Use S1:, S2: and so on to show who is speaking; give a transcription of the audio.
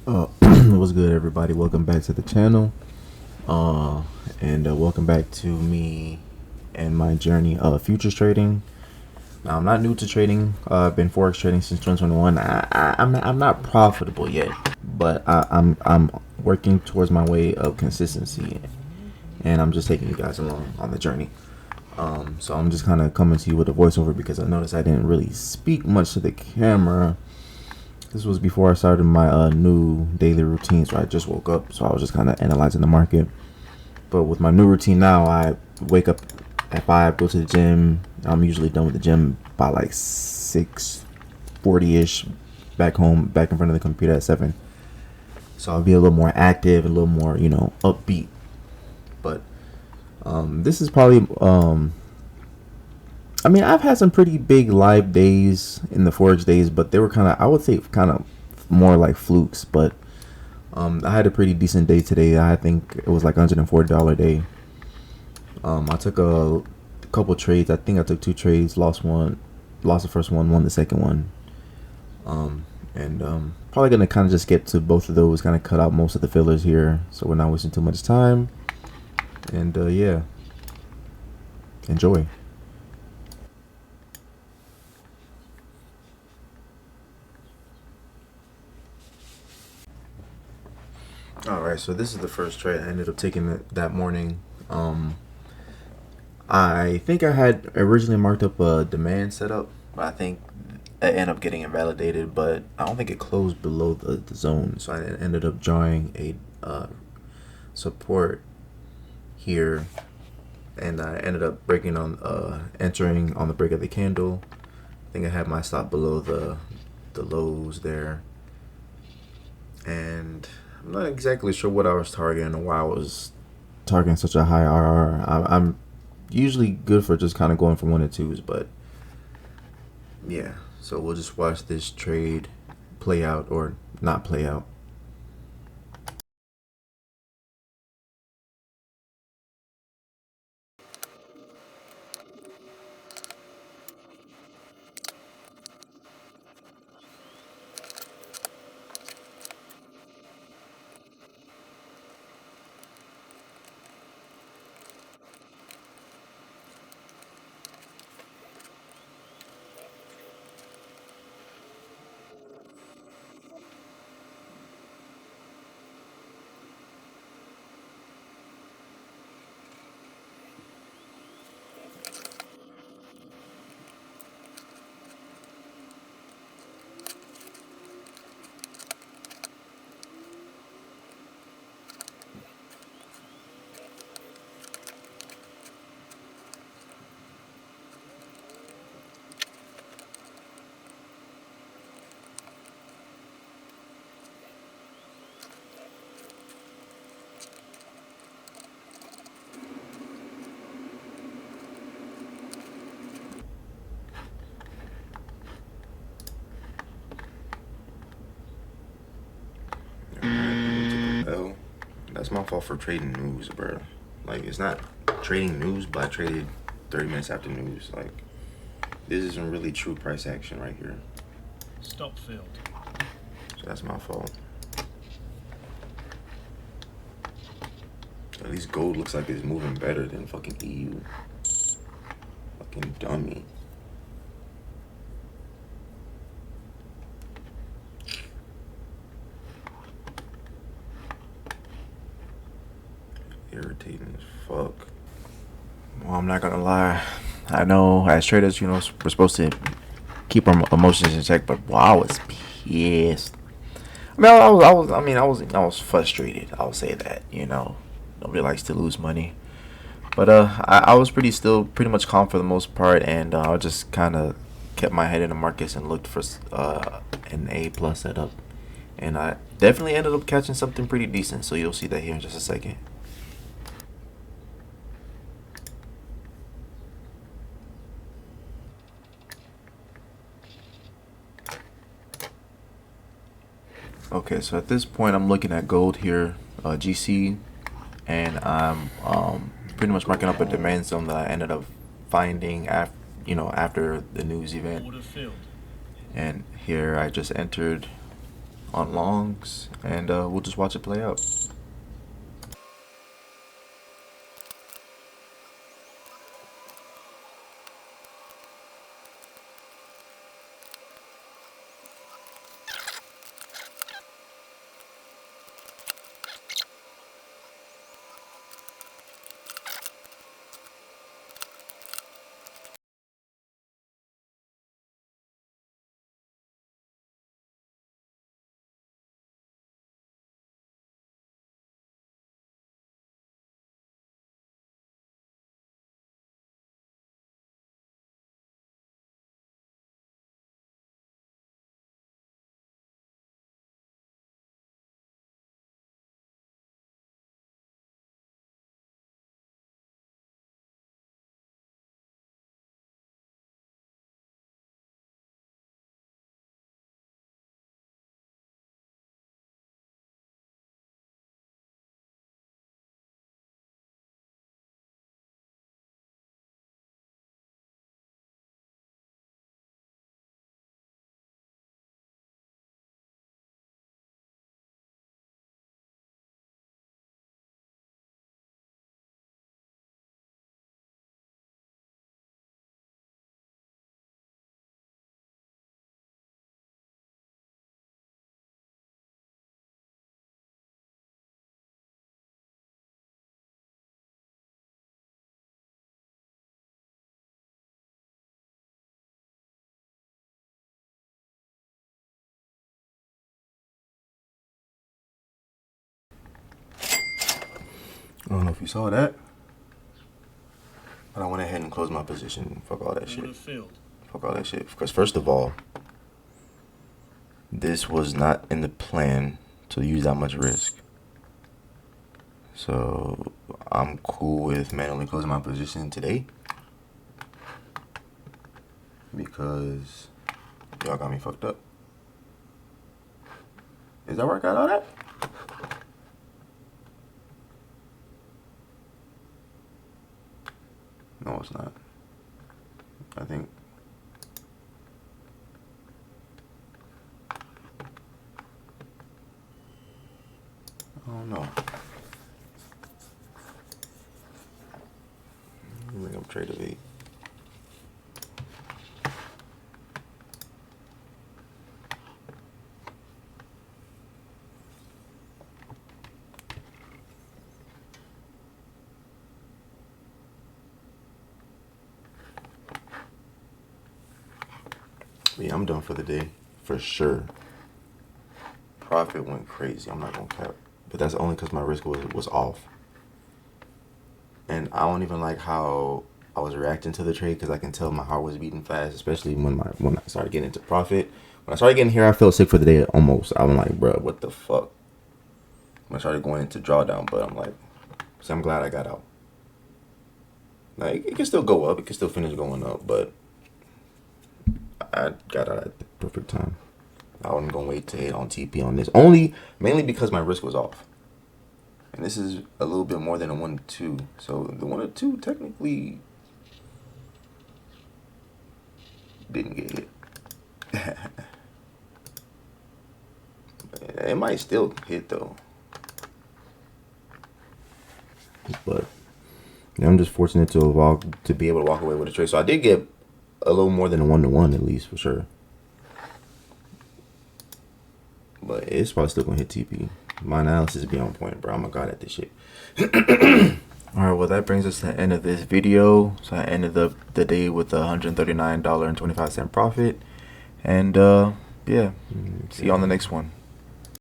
S1: What's good, everybody? Welcome back to the channel, and welcome back to me and my journey of futures trading. Now, I'm not new to trading. I've been forex trading since 2021. I'm not profitable yet, but I'm working towards my way of consistency, and I'm just taking you guys along on the journey. So I'm just kind of coming to you with a voiceover because I noticed I didn't really speak much to the camera. This was before I started my new daily routine, so I just woke up, so I was just kind of analyzing the market. But with my new routine now, I wake up at 5, go to the gym. I'm usually done with the gym by like 6:40ish. Back home, back in front of the computer at 7. So I'll be a little more active, a little more, upbeat. But this is probably I've had some pretty big live days in the forex days, but they were kind of, I would say, kind of more like flukes. But I had a pretty decent day today. I think it was like $140 day. I took a couple trades. I think I took 2 trades. Lost one, lost the first one, won the second one. And probably gonna kind of just get to both of those. Kind of cut out most of the fillers here, so we're not wasting too much time. And yeah, enjoy. All right, so this is the first trade I ended up taking that morning. I think I had originally marked up a demand setup, but I think I ended up getting invalidated. But I don't think it closed below the zone, so I ended up drawing a support here, and I ended up breaking on entering on the break of the candle. I think I had my stop below the lows there, and I'm not exactly sure what I was targeting or why I was targeting such a high RR. I'm usually good for just kind of going for 1 and 2s, but yeah. So we'll just watch this trade play out or not play out. Oh, that's my fault for trading news, bro. Like, it's not trading news, but I traded 30 minutes after news. Like, this isn't really true price action right here.
S2: Stop filled.
S1: So that's my fault. At least gold looks like it's moving better than fucking EU. Fucking dummy. Irritating as fuck. Well, I'm not gonna lie. I know as traders, we're supposed to keep our emotions in check, but wow, I was pissed. I was frustrated. I'll say that. Nobody likes to lose money, but I was pretty much calm for the most part, and I just kind of kept my head in the markets and looked for an A plus setup, and I definitely ended up catching something pretty decent. So you'll see that here in just a second. Okay, so at this point, I'm looking at gold here, GC, and I'm pretty much marking up a demand zone that I ended up finding after the news event.
S2: Order filled.
S1: And here I just entered on longs, and we'll just watch it play out. I don't know if you saw that, but I went ahead and closed my position. Fuck all that shit. Fuck all that shit. Because first of all, this was not in the plan to use that much risk. So I'm cool with manually closing my position today, because y'all got me fucked up. Is that where I got all that? No, it's not. I think. I don't know. Bring up trade of 8. Yeah, I'm done for the day, for sure. Profit went crazy, I'm not gonna cap. But that's only because my risk was off. And I don't even like how I was reacting to the trade, because I can tell my heart was beating fast, especially when I started getting into profit. When I started getting here, I felt sick for the day almost. I'm like, bro, what the fuck? When I started going into drawdown, but I'm like, so I'm glad I got out. Like, it can still go up, it can still finish going up, but I got out at the perfect time. I wasn't gonna wait to hit on TP on this, mainly because my risk was off. And this is a little bit more than a 1-2. So the 1-2 technically didn't get hit. It might still hit though. But yeah, I'm just fortunate to be able to walk away with a trade. So I did get a little more than a 1-1 at least, for sure. But it's probably still gonna hit TP. My analysis be on point, bro. I'm a god at this shit. Alright, well, that brings us to the end of this video. So I ended the day with $139.25 profit. And yeah, see you on the next one.